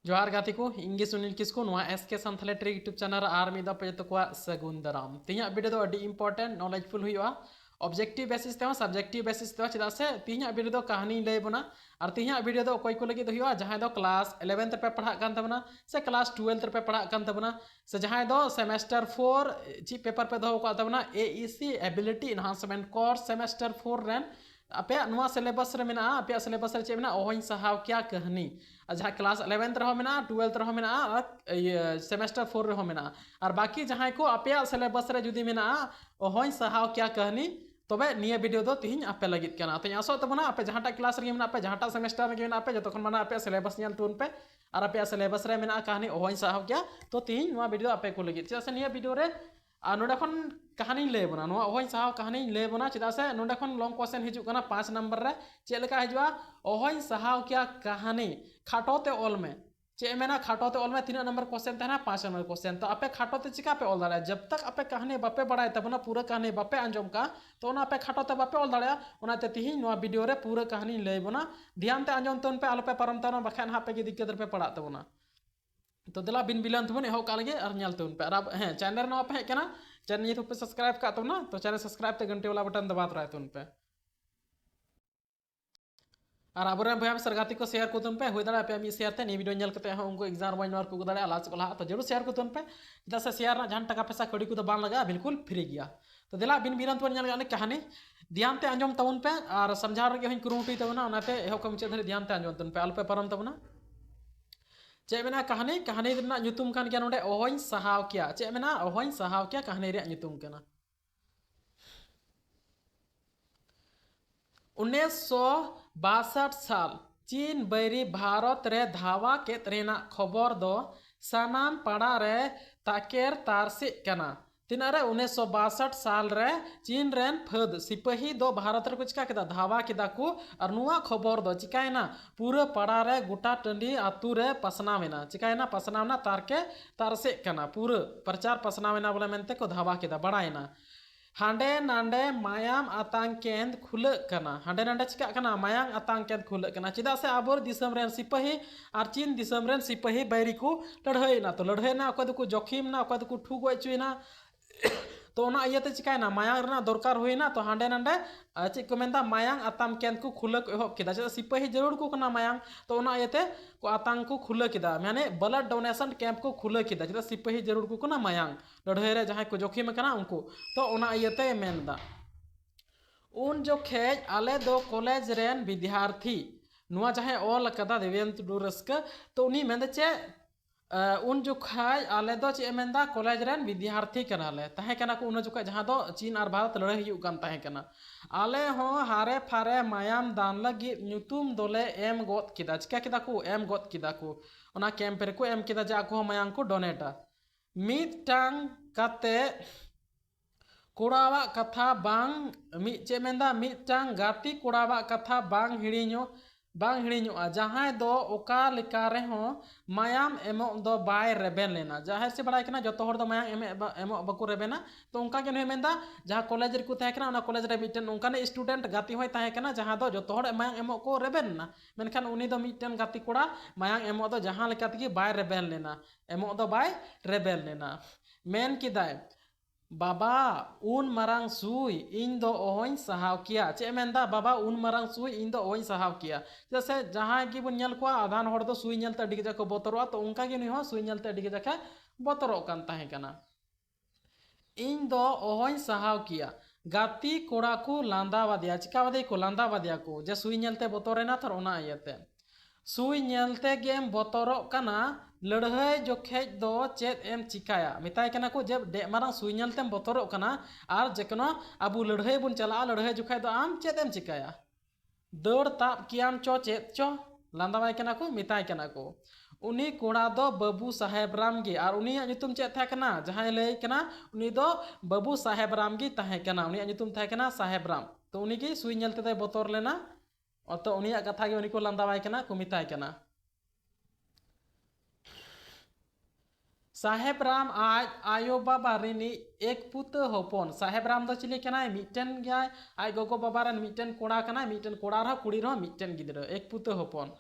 जोहार गाती को इंगे सुनील किसको नोआ SK Santhali trick YouTube channel आर मिदा पे तो को सगुन दाराम तिया वीडियो दो अडी इंपॉर्टेंट नॉलेजफुल हुआ ऑब्जेक्टिव बेसिस ते सब्जेक्टिव बेसिस ते चदा से तिया वीडियो दो कहानी लय बना और तिया वीडियो दो कोई को लगी हुआ जहां दो क्लास 11th पे पढ़ा कान तबना से क्लास 12th पे पढ़ा कान तबना से जहां दो सेमेस्टर 4 ची पेपर पे दो को तबना AEC ability enhancement course semester 4 रेन अपे नुआ सिलेबस रे मेना अपे सिलेबस रे चे मेना ओहन सहाव क्या कहानी जहाँ क्लास 11th रहो मेना 12th रहो मेना सेमेस्टर 4 रहो मेना और बाकी जहाँ को अपे सिलेबस रे जुदी मेना ओहन सहाव क्या कहानी तबे निया वीडियो दो तिहिन आपे लगित कना तो आसो तबना अपे जहाँटा क्लास रे मेना अपे जहाँटा सेमेस्टर रे मेना अपे जतखन माना अपे सिलेबस नेल तुन पे और अपे सिलेबस रे मेना कहानी ओहन सहाव क्या तो तिहिन नुआ वीडियो अपे को लगित चेदा से निया वीडियो रे नोडे कहानी लय बना ओहन सहाव कहानी लय बना चेदा से नोडे लॉन्ग क्वेश्चन हिजुगना 5 नंबर रे चे लेका हिजुआ ओहन सहाव क्या कहानी खाटोते ऑल में चे मेना खाटोते ऑल में 3 नंबर क्वेश्चन तहना 5 नंबर क्वेश्चन तो आपे खाटोते चिका पे ऑल दाड़ा जब तक आपे कहानी बापे बड़ाय तबना पूरा कहानी बापे अंजम का तो ना आपे खाटोते बापे ऑल दाड़ा ओनाते तिहिन नोआ वीडियो रे पूरा कहानी लय बना ध्यान ते अंजम तोन पे आलोपे परम तोन बखान हापे की दिक्कत पे पड़ा तबना तो दिला बिन बिलन तुमन एहो कालगे और नल तुन पे और हैं चैनल ना पे है केना चैनल ये पे सब्सक्राइब का तुम ना तो चैनल सब्सक्राइब ते घंटे वाला बटन दबा रहा है तुम पे और अब भैया सरगाती को शेयर को तुम पे हुई दाड़ा पे शेयर ते नी वीडियो नल कते हो उनको एग्जाम वन मार्क को दाड़ा लास्ट को तो जरूर शेयर को तुम पे जदा से शेयर ना जहां टका पैसा कड़ी को तो बांग लगा बिल्कुल फ्री गया तो दिला बिन बिलन तुम नल कहानी ध्यान ते अंजम तबन पे और समझा रगे हन कुरुमुटी तबना ओनाते एहो को मुचे ध्यान ते अंजम तुम पे आल पे परम तबना चे मेना कहानी कहानी रेना ᱧᱩᱛᱩᱢ कान गया नोडे ओहन सहाव किया चे मेना ओहन सहाव किया कहानी रे ᱧᱩᱛᱩᱢ कना 1962 साल चीन बैरी भारत रे धावा केत रेना खबर दो सानाम पड़ा रे ताकेर तारसी कना तिनारे 1962 साल रे चीन रेन फद सिपाही दो भारत रे चिका केदा धावा केदा को और नुआ खबर दो चिकायना पूरा पड़ा रे गोटा टंडी आतु रे पसनावेना चिकायना पसनावना तारके तारसे कना पूरा प्रचार पसनावेना बोले मेनते को धावा केदा बड़ायना हांडे नांडे मायाम आतंक केंद्र खुल कना हांडे नांडे चिका कना मायाम आतंक केंद्र खुल कना चिदा से आबोर दिसम रेन सिपाही और चीन दिसम रेन सिपाही बैरी को लड़ाईना तो लड़ाईना अको दको जोखिम ना अको दको ठुग गयचुना तो इयाते चिकायना मायांग दरकार हुईना तो हांडे नांडे चेक को मेनता मायांग आतंक केंद्र को खुला को एहब केदा चेदा सिपाही जरूर को कना मायांग तो इयाते को आतंक को खुला केदा माने ब्लड डोनेशन कैंप को खुला केदा चेदा सिपाही जरूर को कना मायांग लड़ाई रे जहां को जोखिम कना उनको तो इयाते मेनदा उन जोखेज आले दो कॉलेज रेन विद्यार्थी नुआ जहां ऑल कदा देवेंद्र डुरस्क तो उनी मेनदे चे उन जुखाय आले दो चे मेंदा कॉलेज रेन विद्यार्थी कनाले ताहे कना को उन जुखाय जहां दो चीन और भारत लड़ाई हुई कान ताहे कना आले हो हारे फारे मायाम दान लगी ᱧᱩᱛᱩᱢ दोले एम गोत किदा चिका किदा को एम गोत किदा को ओना कैंप रे को एम किदा जा को मायांग को डोनेटा मिदटांग काते कोड़ावा कथा बांग मि चे मेंदा मिदटांग गाती कोड़ावा कथा बांग हिड़ीñो जहां दो ओका लेका रेहो मायाम एमो दो बाय रेबेन लेना जाहिर से बड़ा कना जतो हर दो मायाम एमो बको रेबेना तो उनका के मेंदा जहां कॉलेज रे को ताहे कना कॉलेज रे मिटन उनका स्टूडेंट गाती होय ताहे कना जहां दो जतो हर मायाम एमो को रेबेन ना मेनखान उनी दो मिटन गाती कोड़ा मायाम एमो दो जहां लेका तगी बाय रेबेन लेना एमो दो बाय रेबेन लेना मेन किदाय बाबा उन मरांग सुई इन दो ओहन सहाव किया चे मेंदा बाबा उन मरांग सुई इन दो ओहन सहाव किया जैसे जहां की बन नल को आधान हर दो सुई नलते अडी जको बतरवा तो उनका के निहो सुई नलते अडी जका बतरो कान ताहे कना इन दो ओहन सहाव किया गाती कोड़ा को लांदा वादिया चिका वादे को लांदा वादिया को जे सुई नलते बतरेना थर ओना आयते सुई नलते गेम बतरो कना लड़ाई जोखेज दो चेत एम चिकाया मिताय कना को जब दे मारा सुई नलतेम बतरो कना और जेकनो अबू लड़ाई बुन चला लड़ाई जोखेज दो आम चेत एम चिकाया दौड़ ताप कियाम चो चेत चो लांदावाय कना को मिताय कना को उनी कोड़ा दो बाबू साहेब राम गी और उनी ᱧᱩᱛᱩᱢ चेत था कना जहां लय कना उनी दो बाबू साहेब राम गी ताहे कना उनी ᱧᱩᱛᱩᱢ था कना साहेब राम तो उनी की सुई नलते दे बतर लेना और तो उनी कथा गे उनी को लांदावाय कना को मिताय कना साहेब राम आज आयो बाबा रिनी एक पुत होपन साहेब राम दो चिली कना मिटन गया आय गोगो बाबा रन मिटन कोड़ा कना मिटन कोड़ा रहा कुड़ी रहा मिटन गिद्र एक पुत होपन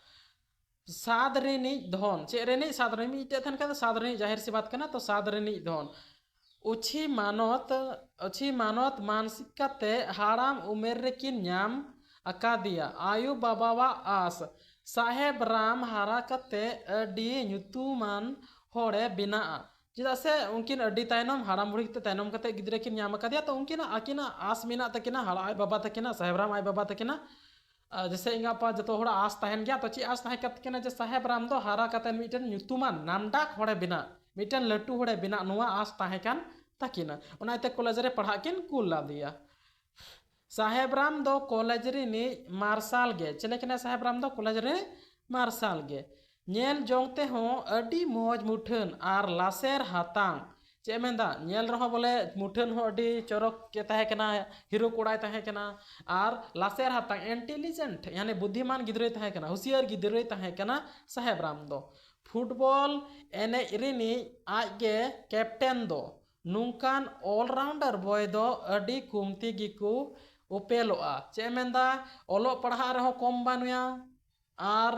साद रिनिज धन चे रिनिज साद रिनिज मिटे थन का साद रिनिज जाहिर सी बात करना तो साद रिनिज धन उछि मानत मानसिक कते हाराम उमेर रे किन ᱧᱟᱢ अकादिया आयु बाबावा आस साहेब राम हारा कते अडी ᱧᱩᱛᱩᱢᱟᱱ होड़े बिना चेदा से उनकिन अडी तायनम हाराम बुढ़ी ते तायनम कते गिद्रे किन ᱧᱟᱢ अकादिया तो उनकिन आकिना आस मिना तकिना हारा आय बाबा तकिना साहेब राम आय बाबा तकिना जैसे इंगा पा जतो होड़ा आस तहन गया तो ची आस तहन कतकिना जे साहेब राम दो हारा कते मिटन ᱧᱩᱛᱩᱢᱟᱱ नामडाक होड़े बिना मिटन लट्टू होड़े बिना नुआ आस तहन कान तकिना उनाते कॉलेज रे पढ़ा किन कुल ला दिया साहेब राम दो कॉलेज रे नि मार्शल गे चले किना साहेब राम दो कॉलेज रे मार्शल गे नेल जोंगते हो अडी मौज मुठन आर लासेर हातांग चे मेंदा नेल रहो बोले मुठन हो अडी चरक के तहे कना हीरो कोड़ाय तहे कना आर लासेर हातांग इंटेलिजेंट यानी बुद्धिमान गिद्रे तहे कना होशियार गिद्रे तहे कना साहेब राम दो फुटबॉल एने इरिनी आगे कैप्टन दो नुकान ऑलराउंडर बॉय दो अडी कुमती गिकू उपेलोआ चे मेंदा ओलो पढ़ा रहो कम बानुया आर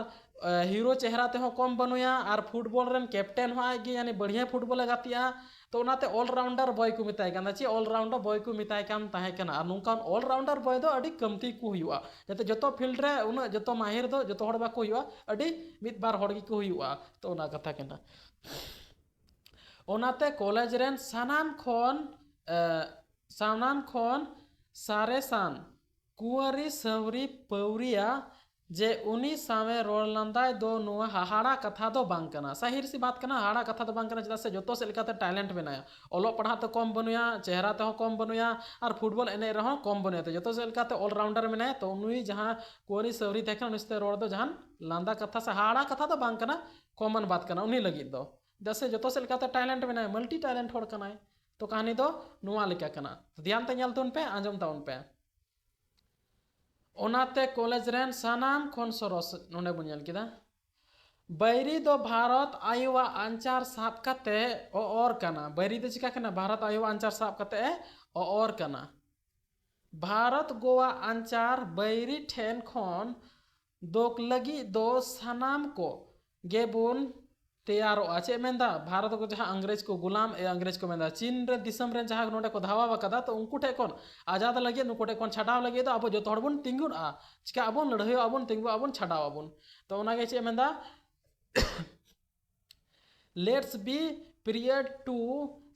हीरो चेहरा ते हो कम बनुया आर फुटबॉल रन कैप्टन हो आएगी यानी बढ़िया फुटबॉल गातिया तो उनाते ऑलराउंडर बॉय को मिताय काना ची ऑलराउंडर बॉय को मिताय कान ताहे कना आर नुकान ऑलराउंडर बॉय दो अडी कमती को हुआ जते जतो फील्ड रे उना जतो माहिर दो जतो हड़ बा को हुआ अडी मित बार हड़ गी को हुआ तो उना कथा कना ओनाते कॉलेज रेन सानाम खोन सारेसान कुआरी सवरी पौरिया जे उनी सामे रोड लंदाय दो नुआ हाहाड़ा कथा दो बांकना सही सी बात करना हाड़ा कथा दो बांकना चदा से जतो से लेकाते टैलेंट बनाया ओलो पढ़ा तो कम बनुया चेहरा ते हो कम बनुया और फुटबॉल एने रहो कम बनुया तो जतो से लेकाते ऑलराउंडर बनाया तो उनी जहां कोरी सवरी देखना उनिस्ते रोड दो जहां लांदा कथा से हाड़ा कथा दो बांकना कॉमन बात करना उनी लगी दो जैसे जतो से लेकाते टैलेंट बनाया मल्टी टैलेंट होड़ कनाय तो कहानी दो नुआ लेका कना तो ध्यान ते ᱧᱮᱞ तुन पे आंजम ताउन पे ओनाते कॉलेज रेन सानाम खोन सरस नोंडे बन ᱧᱮᱞ किदा बैरी दो भारत आयुवा अंचार साब कते और कना बैरी दो चिका कना भारत आयुवा अंचार साब कते और कना भारत गोवा अंचार बैरी ठेन खोन दोक लगी दो सानाम को गेबुन तैयारो आचे मेंदा भारत को जहां अंग्रेज को गुलाम अंग्रेज को मेंदा चीन रे दिसम रे जहां नोडे को धावा बकदा तो उनको ठे कोन आजाद लगे नुको ठे कोन छाडाव लगे तो अब जो तोड़बुन तिंगुन आ चिका अबुन लड़हयो अबुन तिंगु अबुन छाडाव अबुन तो उनागे चे मेंदा let's be prepared to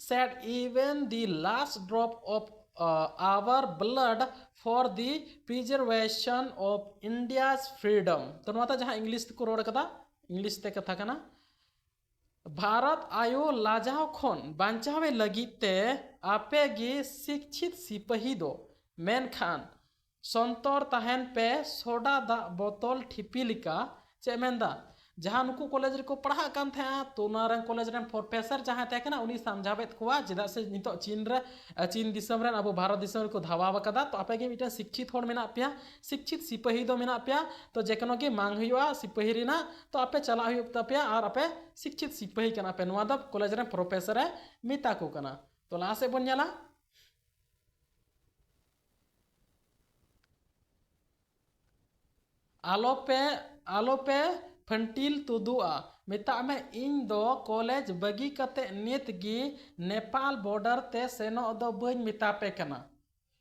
set even the last drop of our blood for the preservation of India's freedom तो नोता जहां इंग्लिश को रोड कदा इंग्लिश ते कथा कना भारत आयु लाजाव खोन बांचावे लगिते आपे गी शिक्षित सिपही दो मेन खान संतर तहन पे सोडा दा बोतल ठिपी लिका चे मेंदा जहां नुकु कॉलेज रे को पढ़ा कान थे तो नारन कॉलेज रे प्रोफेसर जहां थे ना उनी समझावेत कुआ जेदा से नितो चीन दिसम रे अब भारत दिसम को धावा बकदा तो आपे गे मिटा शिक्षित होड़ मेना पिया शिक्षित सिपही दो मेना पिया तो जेकनो गे मांग हुआ सिपही रिना तो आपे चला हुई तपिया और आपे शिक्षित सिपही कना पे नवा द कॉलेज रे प्रोफेसर है मिता को कना तो ला से बन जाला आलो पे फंटिल तुदुआ मिता में इन दो कॉलेज बगी कते नित गी नेपाल बॉर्डर ते सेनो दो बन मिता पे कना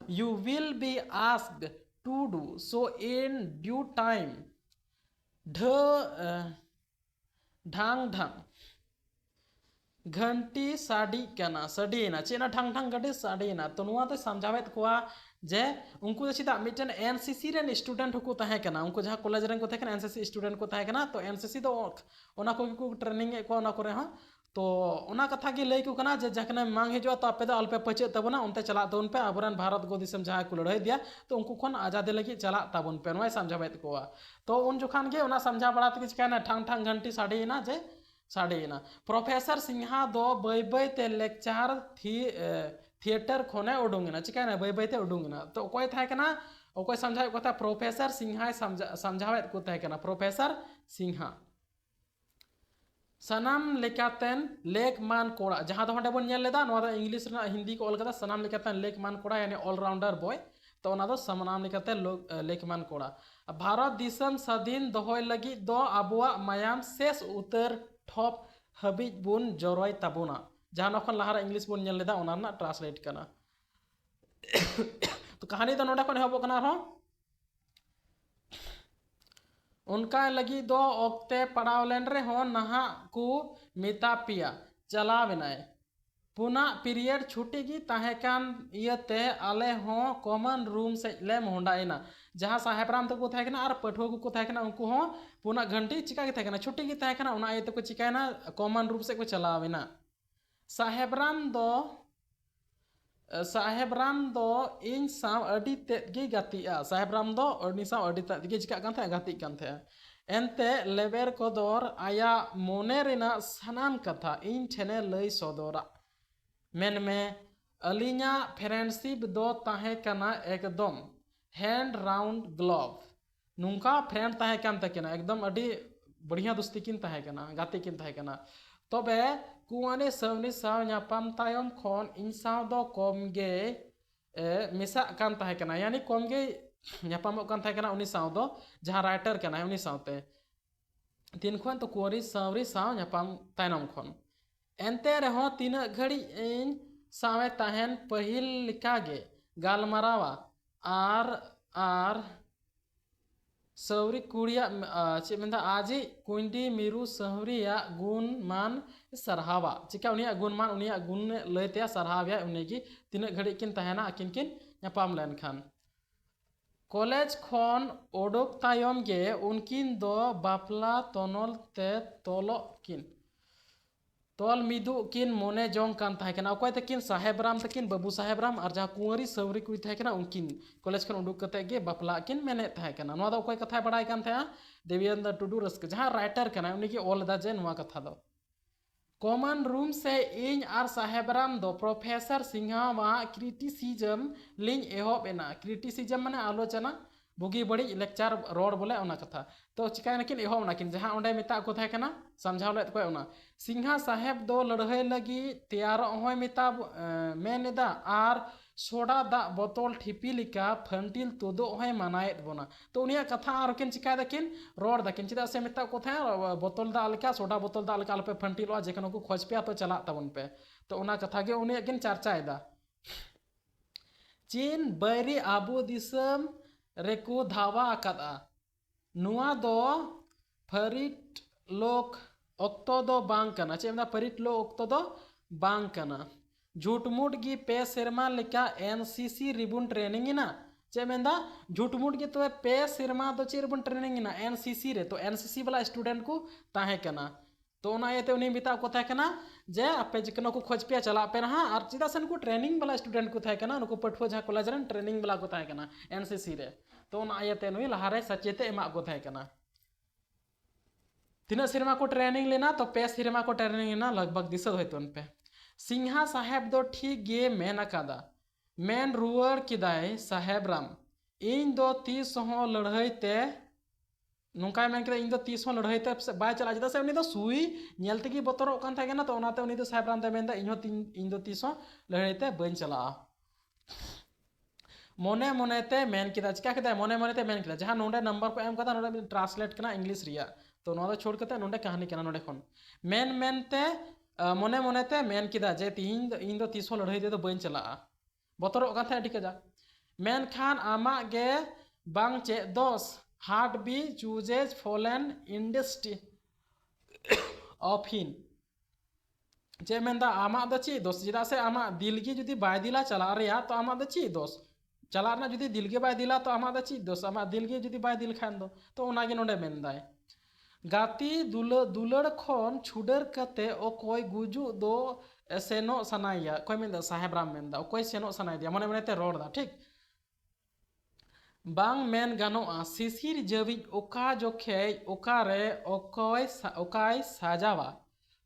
you will be asked to do so in due time ढांग घंटी साड़ी कना सडीना चेना ढांग घंटी साड़ीना तो नुआ तो समझावेत कुआ जे उनको चिदा मिटन एनसीसी रेन स्टूडेंट को तहे कना उनको जहां कॉलेज रेन को तहे कना एनसीसी स्टूडेंट को तहे कना तो एनसीसी दो ओना को ट्रेनिंग को ओना करे हां तो ओना कथा के लई को कना जे जखने मांग हिजो तो आपे दो अल्पे पचे तबना उनते चला तो उन पे अबरन भारत गो दिसम जहां को लड़ाई दिया तो उनको खन आजादी लगी चला तबन पे नोय समझावेत कोआ तो उन जोखान के ओना समझा बड़ात के कहना ठांग घंटी साड़ीना जे साड़ीना प्रोफेसर सिंहा दो बई बई ते लेक्चर थी थिएटर खोने उडुंगना चिकाना बई बई ते उडुंगना तो कोई था कना कोई समझाए को था प्रोफेसर सिंहा समझावे को था कना प्रोफेसर सिंहा सनाम लेकातेन लेक मान कोड़ा जहां तो हटे बन नेल लेदा नोदा इंग्लिश रे हिंदी को ऑल कदा सनाम लेकातेन लेक मान कोड़ा यानी ऑलराउंडर बॉय तो ओना दो समनाम लेकाते लेखमान कोड़ा भारत दिसम स्वाधीन दोहय लगी दो आबुआ मायाम शेष उतर ठप हबिज बुन जरय ताबुना जहां नखन लहारा इंग्लिश बुन नेल लेदा ओना रना ट्रांसलेट कना तो कहानी तो नोडा खन एहबो कना रहो उनका लगी दो ओक्ते पड़ावलेन रे हो नहा को मिता पिया चलावेनाय पुना पीरियड छुट्टी की ताहेकान इयते आले हो कॉमन रूम से ले मोहंडाइना जहां साहेबराम तक को थाकेना और पठुआ को थाकेना उनको हो पुना घंटी चिका के थाकेना छुट्टी की थाकेना उना इयते को चिकायना कॉमन रूम से को चलावेना साहेबराम दो इन साव अडी तेद गी गातिया साहेबराम दो अडी साव अडी तेद गी चिका कान थे गाति कान थे एनते लेबर कोदर आया मोने रेना सनाम कथा इन ठेने लई सदोरा मेन में अलिया फ्रेंडशिप दो ताहे कना एकदम हैंड राउंड ग्लोव नुंका फ्रेंड ताहे कान तकिना एकदम अडी बढ़िया दोस्ती किन ताहे कना गाति किन ताहे कना तबे कुआने सवनी साव न्यापाम तायम खन इन साव दो कमगे मिसा कान ताहे कना यानी कमगे न्यापामो कान ताहे कना उनी साव दो जहां राइटर कना उनी सावते तीन खन तो कुआरी सावरी साव न्यापाम तायनम खन एनते रहो तीन घड़ी इन सावे ताहेन पहिल लिकागे गालमारावा आर सौरी कुड़िया चे मेंदा आजी कुंडी मिरु सहरिया गुण मान सरहावा चिका उनिया गुण मान उनिया गुण लयते सरहावा उनेगी तीन घड़ी किन तहना किन न्यापाम लेन खान कॉलेज खन ओडोक तायम गे उनकिन दो बापला तनल ते तोलो किन तोल मिदु किन मोने जोंग कान ताहेकना अकोय तकिन साहेबराम तकिन बाबू साहेबराम और जहां कुंवरी सौरी कुई ताहेकना उनकिन कॉलेज खन उडुक कते गे बापला किन मेने ताहेकना नोआ दो अकोय कथा बड़ाय कान थाया देवेंद्र टुडू रस्क जहां राइटर कना उनी की ऑल दा जे नोआ कथा दो कॉमन रूम से इन आर साहेबराम दो प्रोफेसर सिंहा वा क्रिटिसिज्म लिंग एहोब एना क्रिटिसिज्म माने आलोचना बुगी बड़ी लेक्चर रोड बोले ओना कथा तो चिकाय नकिन एहोब नाकिन जहां ओंडे मेता को थाय कना समझाव लेत कोय ओना सिंहा साहेब दो लड़हय लगी तैयार होय मेता मेनेदा आर सोडा दा बोतल ठिपी लिका फंटिल तोदो होय मानायत बोना तो उनिया कथा आर किन चिकाय दकिन रोड दकिन चिदा से मेता को थाय बोतल दा लिका सोडा बोतल दा लिका पे फंटिल जेकन को खोज पे तो चला तबन पे तो ओना कथा गे उनिया किन चर्चायदा चीन बैरी आबू दिसम रेको धावा आकादा नुआ दो फरिट लोक ओक्तो दो बांग कना चे मेंदा फरिट लो ओक्तो दो बांग कना झूठमुठ गी पे सिरमा लिका एनसीसी रिबन ट्रेनिंग इना चे मेंदा झूठमुठ गी तो पे सिरमा दो चे रिबन ट्रेनिंग इना एनसीसी रे तो एनसीसी वाला स्टूडेंट को ताहे कना तो ओना येते उनी बिता को थाय कना जे आपे जिकनो को खोज पे चला पे रहा और चिदा सन को ट्रेनिंग वाला स्टूडेंट को थाय कना नको पठुआ जहा कॉलेज रन ट्रेनिंग वाला को थाय कना एनसीसी रे तो ओना येते नुई लहारे सचेते एमा को थाय कना तीना सिरमा को ट्रेनिंग लेना तो पे सिरमा को ट्रेनिंग लेना लगभग दिस होतन पे सिंहा साहेब दो ठीक गे मेन अकादा मेन रुअर किदाय साहेबराम इन दो 30 हो लड़हयते नुका मेन के इन दो 30 हो लड़हयते बाय चला जदा से उनी दो सुई नेलते की बतरो कान थाके ना तो ओनाते उनी दो साहेबराम दे मेनदा इन दो 30 हो लड़हयते बन चला मोने मोनेते मेन किदा चिका किदा मोने मोनेते मेन किदा जहां नोंडे नंबर को एम कदा नोंडे ट्रांसलेट कना इंग्लिश रिया तो नोडे छोड़ कते नोंडे कहानी कना नोंडे खन मेन मेनते मोने मोनेते मेन किदा जे इन दो 30 हो लड़हयते तो बन चला बतरो कान था ठीक जा मेन खान आमा गे बांग चे those heart be chooses fallen industry of हिन जे मेंदा आमा द ची दोस जिदा से आमा दिलगी जुदी बाय दिला चला रिया तो आमा द ची दोस चला ना जुदी दिलगे बाय दिला तो आमा द ची दोस आमा दिलगे जुदी बाय दिल खान दो तो ओनागे नोंडे मेंदाय गाती दुलड़ खन छुडर कते ओकोय गुजु दो सेनो सनाइया कोई मेंदा साहेबराम मेंदा ओकोय सेनो सनाइ दिया मने मनेते रोड दा ठीक बांग मेन गानोआ सिसिर जवि ओका जोखे ओका रे ओकाय साजावा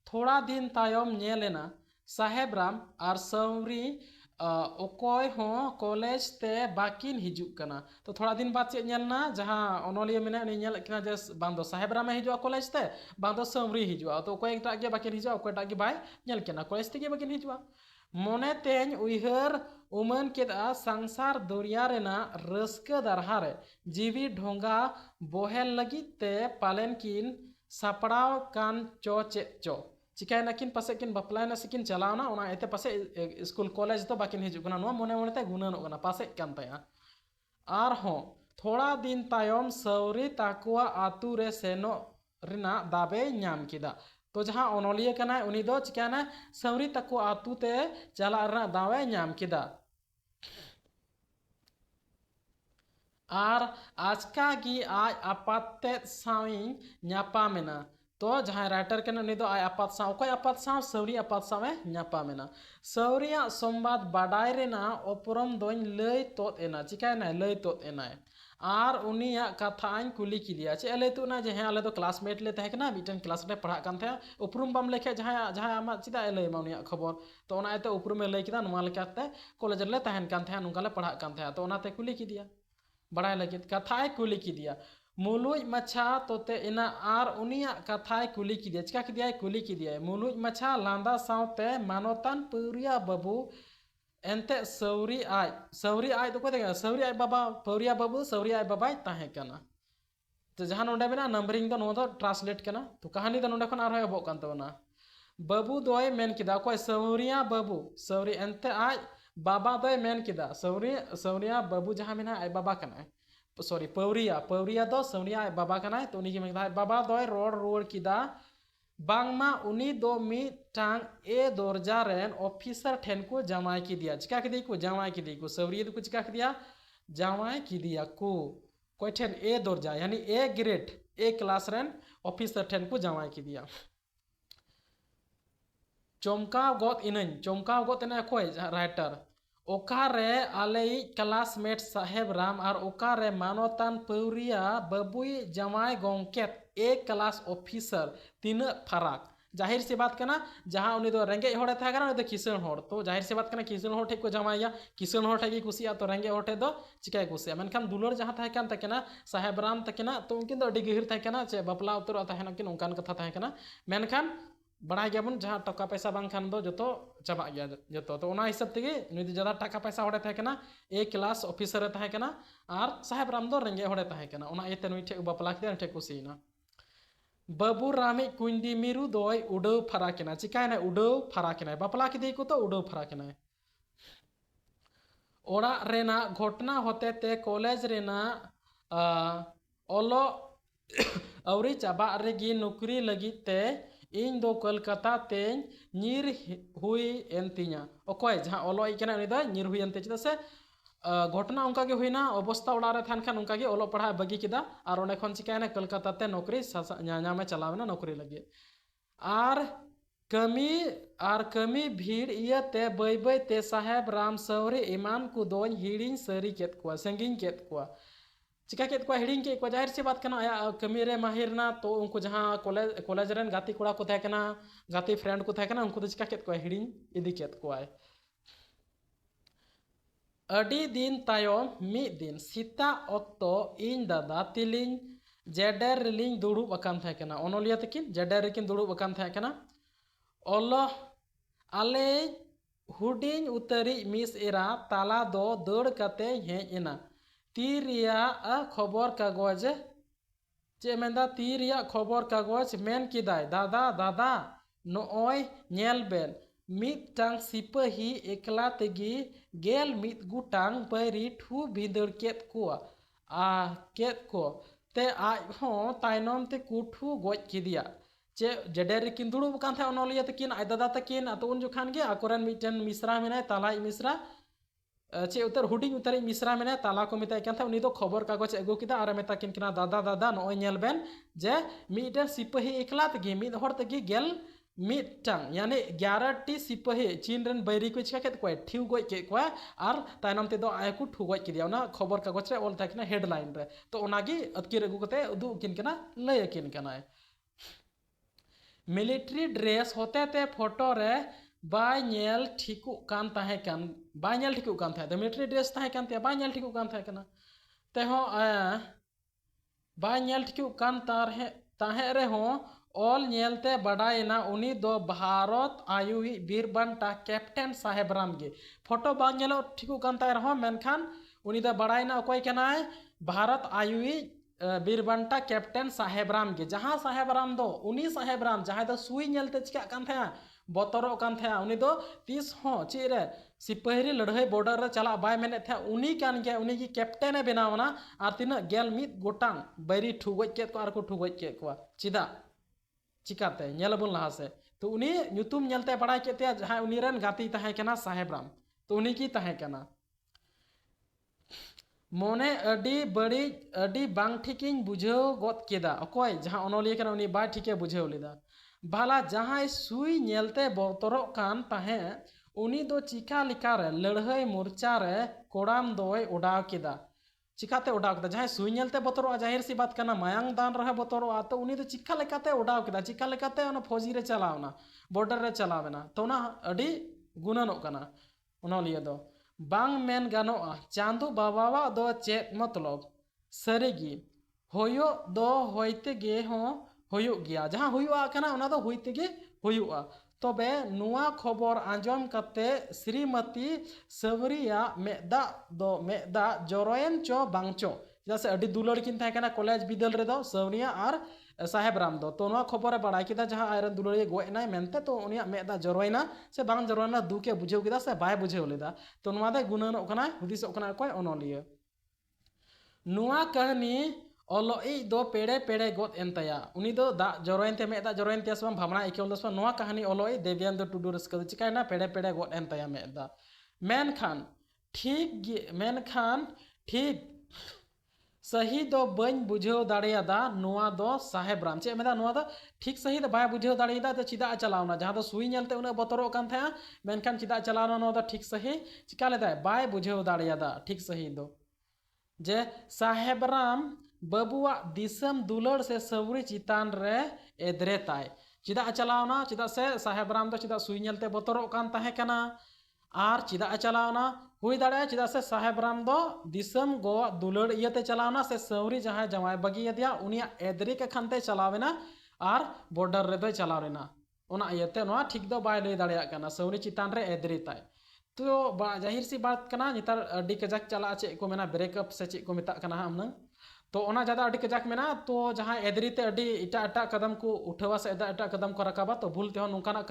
थोड़ा दिन तायम नेलेना साहेबराम आर सौरी ओकोय हो कॉलेज ते बाकिन हिजुक कना तो थोड़ा दिन बाद चे नेलना जहां ओनोलिया मेने उनी नेल किना जे बांदो साहेबराम हिजुआ कॉलेज ते बांदो सौरी हिजुआ तो ओकोय टा गे बाकिन हिजुआ ओकोय टा गे बाय नेल केना कॉलेज ते गे बाकिन हिजुआ मोने तेन उइहर उमन केदा संसार दुनिया रेना रस्का दरहारे जीवी ढोंगा बोहेल लगी ते पालेन किन सापड़ाव कान चो चेत चो चिकाय नाकिन पासे किन बपलाय ना सिकिन चलावना ओना एते पासे स्कूल कॉलेज तो बाकिन हिजुग कना नो मोने मोने ते गुनानो कना पासे कान तया आर हो थोड़ा दिन तायम सौरी ताकुआ आतु रे सेनो रिना दाबे ᱧᱟᱢ किदा तो जहां ओनोलिया कना उनी दो चिकाना सौरी ताकु आतु ते चला रना दावे ᱧाम किदा आर आजका गी आज आपाते सावी ᱧᱟᱯᱟᱢᱮᱱᱟ तो जहां राइटर के उनी दो आय आपात साव कोई आपात साव सौरी आपात सावे ᱧᱟᱯᱟᱢᱮᱱᱟ सौरिया संवाद बाडाय रेना उपरम दोइन लय तोत एना चिकायना लय तोत एना आर उनिया कथाñ कुली किदिया चे ले तुना जे हे आले दो क्लासमेट ले तहे कना मिटन क्लास रे पढ़ा कान थे उपरुम बम लेखे जहां जहां आमा चिदा ले मा उनिया खबर तो ओना एते उपरुम ले किदा नुमा लेकाते कॉलेज ले तहन कान थे नुका ले पढ़ा कान थे तो ओनाते कुली किदिया बड़ाय लगित कथाय कुली किदिया मुलुज मछा तोते इना आर उनिया कथाय कुली किदिया चिका किदिया कुली किदिया मुलुज मछा लांदा सावते मानोतान पुरिया बाबू एंते सौरी आय तो कोते सौरी आय बाबा पुरिया बाबू सौरी आय बाबा ताहे कना तो जहां नोंडे बिना नंबरिंग दो नो ट्रांसलेट कना तो कहानी दो नोंडे खन आर होय बक कान तबना बाबू दोय मेन किदा कोय सौरिया बाबू सौरी एंते आय बाबा दोय मेन किदा सौरिया बाबू जहां मेना आय बाबा कना सॉरी पौरिया दो सौरिया आय बाबा कना तो उनी की मेदा बाबा दोय रोड रोड किदा बांगमा उनी दो मिटांग ए दर्जा रेन ऑफिसर ठेन को जमाय की दिया चिका की को जमाय की को सौरी को चिका की दिया जमाय की दिया को कोई ठेन ए दर्जा यानी ए ग्रेड ए क्लास रेन ऑफिसर ठेन को जमाय की दिया चमकाव गत इना कोई राइटर ओकारे आले क्लासमेट साहेब राम और ओकारे मानोतान पौरिया बाबुई जमाय गोंकेत एक क्लास ऑफिसर तीन फराक जाहिर सी बात करना जहां उनी दो रेंगे होड़े था करना उनी दो किसान होड़ तो जाहिर सी बात करना किसान होड़ ठेक को जमाया किसान होड़ ठेक कुसिया तो रेंगे होटे दो चिकाय कुसिया मेनखान दुलर जहां था कान तकना साहेब राम तकना तो उनकिन दो अडी गहिर था कना चे बपला उतर था किन उनकान कथा था कना मेनखान बड़ा गया बन जहाँ टका पैसा बांग खान दो जो तो चबा गया जो तो ओना हिसाब तेगे नुई ज़्यादा टका पैसा होड़े था कना ए क्लास ऑफिसर था कना और साहेब राम दो रेंगे होड़े था कना ओना एते नुई ठेक बपला के ठेक कुसीना बाबू रामी कुंडी मिरु दोय उडव फराकेना चिकायना उडव फराकेना बपला के को तो उडव फराकेना ओड़ा रेना घटना होते ते कॉलेज रेना ओलो औरी चाबा रेगी नौकरी लगी ते इन दो कोलकाता तेन निर हुई एंतिया ओकोय जहां ओलो इकना उनी दो निर हुई एंते चदा से घटना उनका के हुईना अवस्था उड़ा रे थान खान उनका के ओलो पढ़ा बगी किदा और ओने खन चिकायना कोलकाता ते नौकरी ᱧᱟᱢᱮ चलावना नौकरी लगी और कमी भीड़ इयते बय बय ते साहेब राम सौरी ईमान को दोन हिड़िंग सरी केत को संगिंग केत को चिका केत को हिड़िंग के को जाहिर सी बात कना आया कमी रे माहिर ना तो उनको जहां कॉलेज रेन गाती कोड़ा को था कना गाती फ्रेंड को था कना उनको तो चिका केत को हिड़िंग इदी केत को आय अडी दिन तायम मी दिन सीता ऑक्तो इन दादा तिलिंग जेडर रिलिंग दुड़ुब अकान था कना ओनोलिया तकिन जेडर रिकिन दुड़ुब अकान था कना ओलो आले हुडिंग उतरी मिस एरा ताला दो दौड़ कते हेज एना तीरिया खबर कागज चे मेंदा तीरिया खबर कागज मेन किदाय दादा दादा नोय नेल बेन मिटांग सिपाही एकला तेगी गेल मिट गुटांग बैरी ठू भिंदर केत को ते आज हो ताइनम ते कुठू गोज किदिया चे जडेर किन दुड़ुब कान था ओनोलिया तकिन आय दादा तकिन तो उन जुखान गे आकोरन मिटन मिश्रा मेना तालाई मिश्रा चे उतर हुडिंग उतर मिश्रा मेना ताला को मिताय कान था उनी दो खबर कागज अगु किदा आर मेता किन किना दादा दादा नोय नेल बेन जे मिटन सिपाही एकला तगी मिद हर तगी गेल मिटंग यानी 11 टी सिपाही चीन रन बैरी को चिका केत को ठिउ गोय के को और तायनम ते दो आय को ठु गोय किदिया ना खबर कागज रे ऑल था हेडलाइन रे तो ओनागी अतकिर अगु कते उदु किन किना लय किन किना मिलिट्री ड्रेस होते ते फोटो रे बाय नेल ठिकु कान ताहे कान बाय नेल ठिकु कान थाय मिलिट्री ड्रेस ताहे कान ते बाय नेल ठिकु कान थाय कना ते हो बाय नेल ठिकु कान तार हे ताहे रहो ऑल नेलते बड़ाइना उनी दो भारत आयुई बीरबंटा कैप्टन साहेबराम गे फोटो बांग नेलो ठीकु कांता रहो मेनखान उनी दो बड़ाइना अकोय कनाय भारत आयुई बीरबंटा कैप्टन साहेबराम गे जहां साहेबराम दो उनी साहेबराम जहां दो सुई नेलते चिका कान था बतरो कान था उनी दो तीस हो चिरे सिपाही लड़ाई बॉर्डर रे चला बाय मेने था उनी कान गया उनी की कैप्टन बनावना आर तिना गेल मिद गोटांग बैरी ठुगज के को आर को ठुगज के को चिदा चिकाते नेलबुन लहा से तो उनी ᱧᱩᱛᱩᱢ नेलते बड़ाई केते जहां उनी रन गाती तहे कना साहेबराम तो उनी की तहे कना मोने अडी बड़ी अडी बांग ठिकिन बुझाव गत केदा अकोय जहां अनोलिया कना उनी बाय ठिके बुझाव लेदा भाला जहां सुई नेलते बतरो कान तहे उनी दो चिका लिका रे लड़ाई मोर्चा रे कोड़ाम दोय उड़ाव केदा चिकाते उड़ाव केदा जहां सुई नेलते बतरो जाहिर सी बात कना मायांग दान रहे बतरो तो उनी दो चिका लेकाते उड़ाव केदा चिका लेकाते ओना फौजी रे चलावना बॉर्डर रे चलावना तो ना अडी गुणनो कना अनोलिया दो बांग मेन गानोआ चांदू बाबावा दो चेत मतलब सरीगी होयो दो होइते गे हो होयो गया जहां होयुआ कना ओना दो होइते गे होयुआ तबे नुआ खबर आंजम कते श्रीमती सवरिया मेदा जरोयन चो बांगचो जैसे अडी दुलड़ किन था कना कॉलेज बिदल रे दो सवरिया और साहेबराम दो तो नुआ खबर बड़ा किदा जहां आयरन दुलड़िया गोयना मेनते तो उनिया मेदा जरोयना से बांग जरोयना दुके बुझेव किदा से बाय बुझेव लेदा तो नुआ दे गुणनो कना हुदिसो कना कोय अनोलिया नुआ कहानी ओलोई दो पेड़े पेड़े गोत एंतया उनी दो दा जरोयनते मेदा जरोयनते सम भावना इकेल दस नुआ कहानी ओलोई देवियान दो टुडू रस्क चिकायना पेड़े पेड़े गोत एंतया मेदा मेनखान ठीक सही दो बन बुझेव दाड़ियादा नुआ दो साहेबराम चे मेदा नुआ दो ठीक सही दो बाय बुझेव दाड़ियादा तो चिदा चलावना जहां दो सुई नेलते उना बतरो कान था मेनखान चिदा चलावना नुआ दो ठीक सही चिका लेदा बाय बुझेव दाड़ियादा ठीक सही दो जे साहेबराम बाबुआ दिसम दुलड़ से सवरी चितान रे एदरे ताय चिदा चलावना चिदा से साहेबराम दो चिदा सुई नेलते बतरो कान ताहे कना आर चिदा चलावना हुई दाड़े चिदा से साहेबराम दो दिसम गो दुलड़ इयते चलावना से सवरी जहां जमाय बगी दिया उनिया एदरी के खनते चलावेना आर बॉर्डर रे दो चलावेना ओना इयते नो ठीक दो बाय लई दाड़िया कना सवरी चितान रे एदरी ताय तो जाहिर सी बात कना नितार अडी कजाक चला चे को मेना ब्रेकअप से चे को मेता कना हमन तो ओना ज्यादा अडी कजाक मेना तो जहां एदरीते अडी इटा कदम को उठावा से एटा कदम को रकाबा तो भूल ते हो नुकाना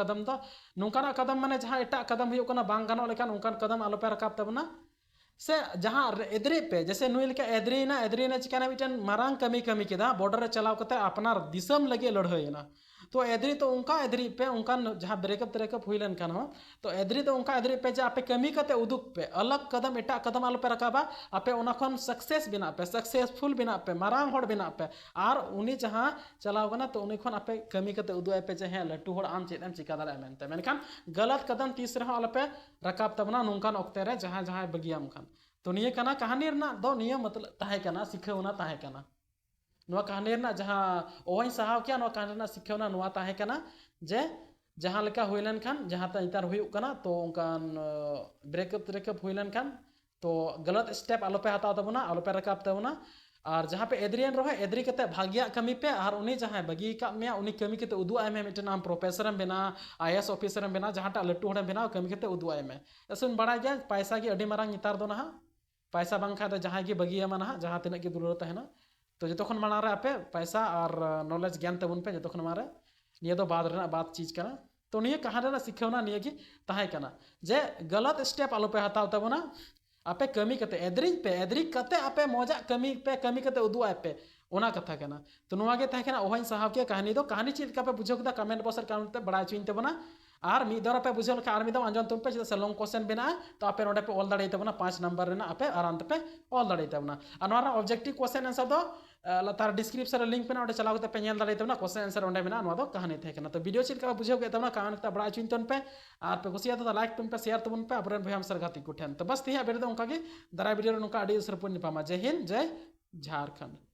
कदम माने जहां एटा कदम हुयो कना बांग गानो लेकिन उनकान कदम आलो पे रकाब तबना से जहां एदरी पे जैसे नुई लेके एदरी ना चिकाना मिटन मारांग कमी केदा बॉर्डर रे चलाव कते अपना दिसम लगे लड़हयना तो एदरी तो उनका एदरी पे उनका जहां ब्रेकअप हुईलन कान हो तो एदरी तो उनका एदरी पे जा आपे कमी कते उदुक पे अलग कदम एटा कदम आलो पे रकाबा आपे ओना खन सक्सेस बिना पे सक्सेसफुल बिना पे मारांग होड़ बिना पे आर उनी जहां चलाव कना तो उनी खन आपे कमी कते उदुआय पे जे हे लटू होड़ आम चेदम चिका दाड़ा मेनते मेनखान गलत कदम तीस रहा आलो पे रकाब तबना नुनकान ओक्ते रे जहां बगियाम खान तो निये कना कहानी रना दो निये मतलब ताहे कना सिखावना ताहे कना नुआ कहानी रना जहां ओहई सहाव किया नुआ कहानी रना सिखावना नुआ ताहे कना जे जहां लेका हुइलन खान जहां ता इतार हुयुक कना तो उनकान ब्रेकअप हुइलन खान तो गलत स्टेप आलो पे हताव तबना आलो पे रकाब तबना और जहां पे एदरियन रहे एदरी कते भाग्या कमी पे और उनी जहां बगी का में उनी कमी कते उदु आय में मिटन नाम प्रोफेसर बना आईएएस ऑफिसर बना जहां टा लट्टू होड़ बना कमी कते उदु आय में असन बड़ा गया पैसा की अडी मारांग नितार दो ना पैसा बांग खा जहां की बगी माना जहां तिना की दुलर तहना तो जतोखन माना रे आपे पैसा और नॉलेज ज्ञान तबन पे जतोखन मारे निये दो बात चीज कना तो निये कहानी रे सिखावना निये की ताहे कना जे गलत स्टेप आलो पे हताव तबना आपे कमी कते एदरी कते आपे मजा कमी कते उदु आय पे ओना कथा कना तो नुआ गे ताहे कना ओहन साहब के कहानी दो कहानी चीज का पे बुझो कदा कमेंट बॉक्स रे कमेंट ते बड़ा चुइन तबना और मी दर पे बुझल का आर्मी दम अंजन तुम पे जैसे लॉन्ग क्वेश्चन बना तो आपे नोडे पे ऑल दाड़े तबना 5 नंबर रेना आपे आराम पे ऑल दाड़े तबना अनवारा ऑब्जेक्टिव क्वेश्चन आंसर दो तार डिस्क्रिप्शन रे लिंक पे ना चलाव पे पेल दाड़े तबना क्वेश्चन आंसर ओंडे मेना नवा दो कहानी थे कना तो वीडियो चिल का बुझो के तबना कहानी ता बड़ा चिंतन पे और पे कुसिया तो लाइक तुम पे शेयर तुम पे अपने भयम सर गाती कुठन तो बस तिहा बेरे दो उनका के दरा वीडियो नुका आडी सरपुन निपामा जय हिंद जय झारखंड।